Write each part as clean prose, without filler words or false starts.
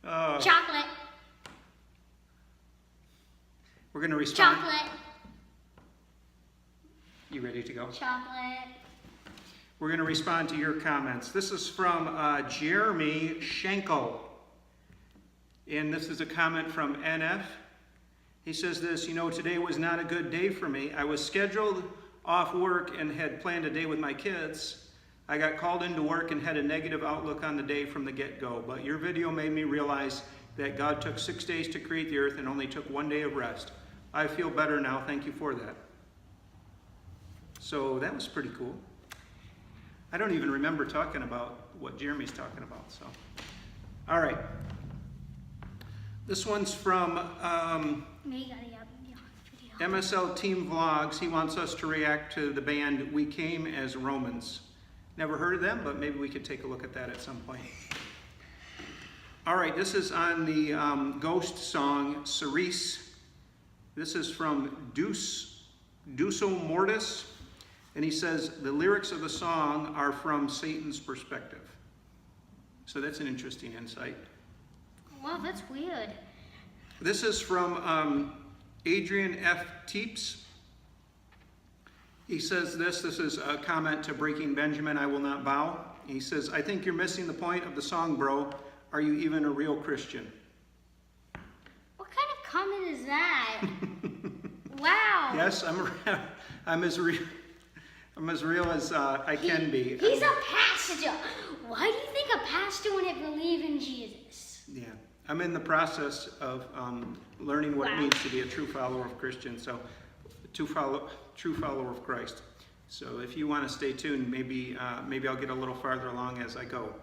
Chocolate. We're going to respond. Chocolate. You ready to go? Chocolate. We're going to respond to your comments. This is from Jeremy Schenkel. And this is a comment from NF. He says this, you know, today was not a good day for me. I was scheduled off work and had planned a day with my kids. I got called into work and had a negative outlook on the day from the get-go. But your video made me realize that God took 6 days to create the earth and only took 1 day of rest. I feel better now. Thank you for that. So that was pretty cool. I don't even remember talking about what Jeremy's talking about. So, all right. This one's from MSL Team Vlogs. He wants us to react to the band We Came as Romans. Never heard of them, but maybe we could take a look at that at some point. All right, this is on the Ghost song, Cerise. This is from Duso Mortis. And he says, the lyrics of the song are from Satan's perspective. So that's an interesting insight. Wow, that's weird. This is from Adrian F. Teeps. He says this is a comment to Breaking Benjamin, I will not bow. He says, I think you're missing the point of the song, bro. Are you even a real Christian? What kind of comment is that? Wow. Yes, I'm as real as I can be. He's a pastor. Why do you think a pastor wouldn't believe in Jesus? Yeah, I'm in the process of learning what it means to be a true follower of Christian. So, true follower of Christ. So, if you want to stay tuned, maybe I'll get a little farther along as I go.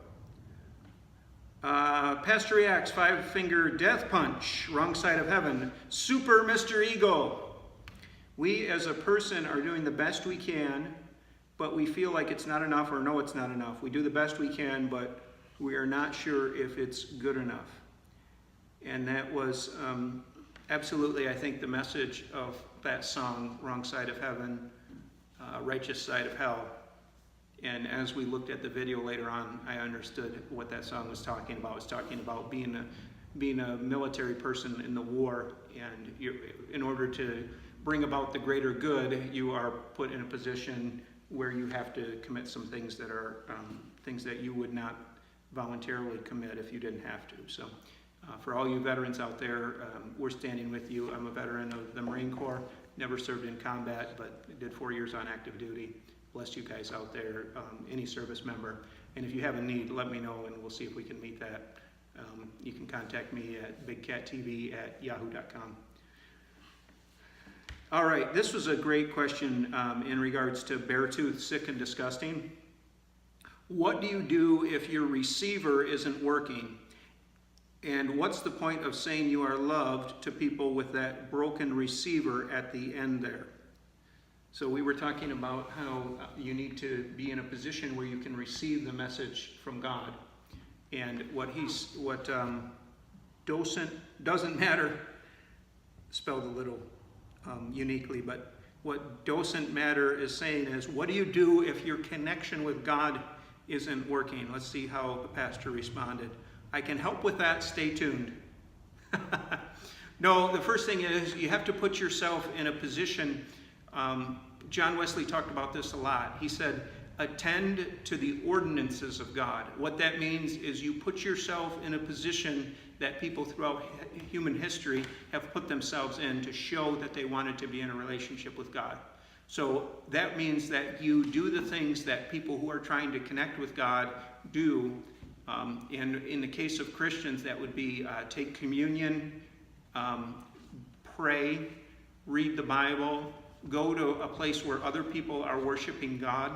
Pastor Reacts, 5-finger death punch, wrong side of heaven, super Mr. Ego. We as a person are doing the best we can, but we feel like it's not enough or no, it's not enough. We do the best we can, but we are not sure if it's good enough. And that was absolutely, I think, the message of that song, Wrong Side of Heaven, Righteous Side of Hell. And as we looked at the video later on, I understood what that song was talking about. It was talking about being a military person in the war, and in order to bring about the greater good, you are put in a position where you have to commit some things that are things that you would not voluntarily commit if you didn't have to. So for all you veterans out there, we're standing with you. I'm a veteran of the Marine Corps, never served in combat, but did 4 years on active duty. Bless you guys out there, any service member. And if you have a need, let me know and we'll see if we can meet that. You can contact me at bigcattv@yahoo.com. All right, this was a great question in regards to Beartooth, sick and disgusting. What do you do if your receiver isn't working? And what's the point of saying you are loved to people with that broken receiver at the end there? So we were talking about how you need to be in a position where you can receive the message from God. And what doesn't matter, spelled a little uniquely, but what doesn't matter is saying is, what do you do if your connection with God isn't working? Let's see how the pastor responded. I can help with that, stay tuned. No, the first thing is you have to put yourself in a position, John Wesley talked about this a lot. He said, attend to the ordinances of God. What that means is you put yourself in a position that people throughout human history have put themselves in to show that they wanted to be in a relationship with God. So that means that you do the things that people who are trying to connect with God do. And in the case of Christians, that would be take communion, pray, read the Bible, go to a place where other people are worshiping God,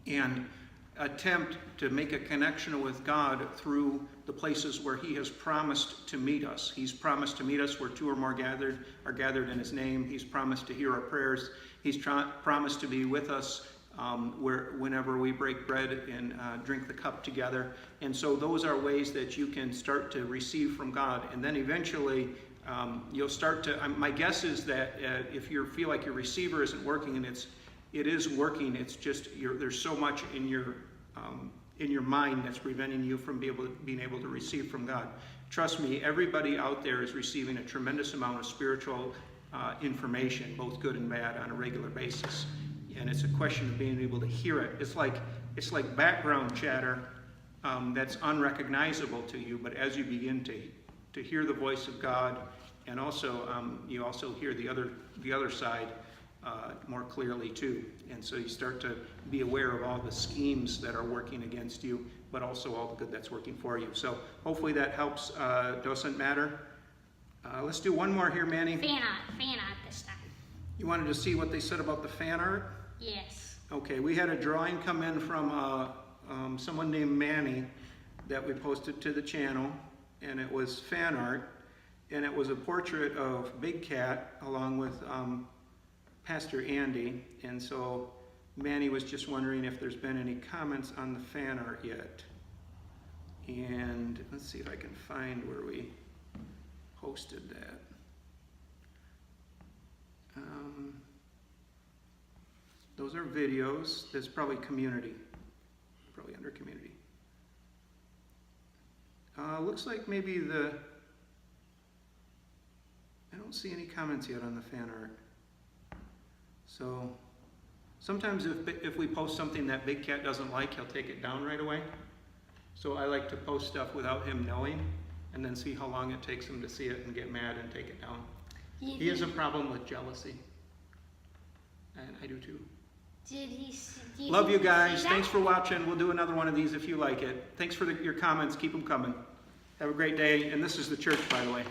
and attempt to make a connection with God through the places where He has promised to meet us. He's promised to meet us where two or more are gathered in His name. He's promised to hear our prayers. He's promised to be with us whenever we break bread and drink the cup together. And so those are ways that you can start to receive from God. And then eventually you'll start to, my guess is that if you feel like your receiver isn't working, and it is working, it's just there's so much in in your mind that's preventing you from being able to receive from God. Trust me, everybody out there is receiving a tremendous amount of spiritual information, both good and bad, on a regular basis. And it's a question of being able to hear it. It's like background chatter that's unrecognizable to you, but as you begin to hear the voice of God, and also you also hear the other side more clearly too. And so you start to be aware of all the schemes that are working against you, but also all the good that's working for you. So hopefully that helps. Doesn't matter. Let's do one more here, Manny. Fan art this time. You wanted to see what they said about the fan art? Yes. Okay, we had a drawing come in from someone named Manny that we posted to the channel, and it was fan art, and it was a portrait of Big Cat along with Pastor Andy. And so Manny was just wondering if there's been any comments on the fan art yet. And let's see if I can find where we posted that. Those are videos. That's probably community. Probably under community. Looks like maybe I don't see any comments yet on the fan art. So sometimes if we post something that Big Cat doesn't like, he'll take it down right away. So I like to post stuff without him knowing, and then see how long it takes him to see it and get mad and take it down. He has a problem with jealousy. And I do too. Love you guys. Thanks for watching. We'll do another one of these if you like it. Thanks for your comments. Keep them coming. Have a great day. And this is the church, by the way.